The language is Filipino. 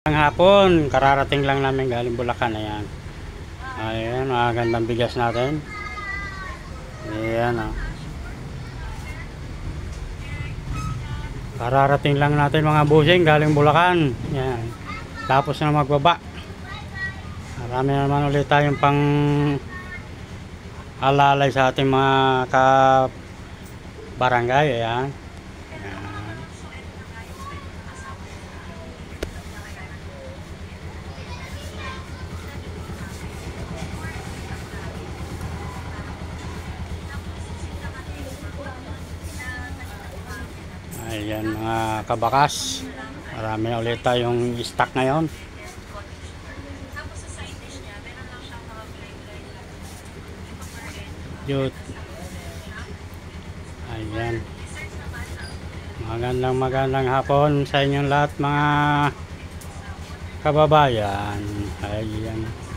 Ang hapon, kararating lang namin galing Bulacan. Ayan. Ayan, magandang bigas natin. Ayan, oh. Kararating lang natin mga busing galing Bulacan. Ayan. Tapos na magbaba. Marami naman ulit tayong pang alalay sa ating mga ka-barangay. Ayan. Ayan mga kabakas, marami na ulit tayong stock ngayon. Yun. Ayan, magandang hapon sa inyong lahat mga kababayan. Ayan.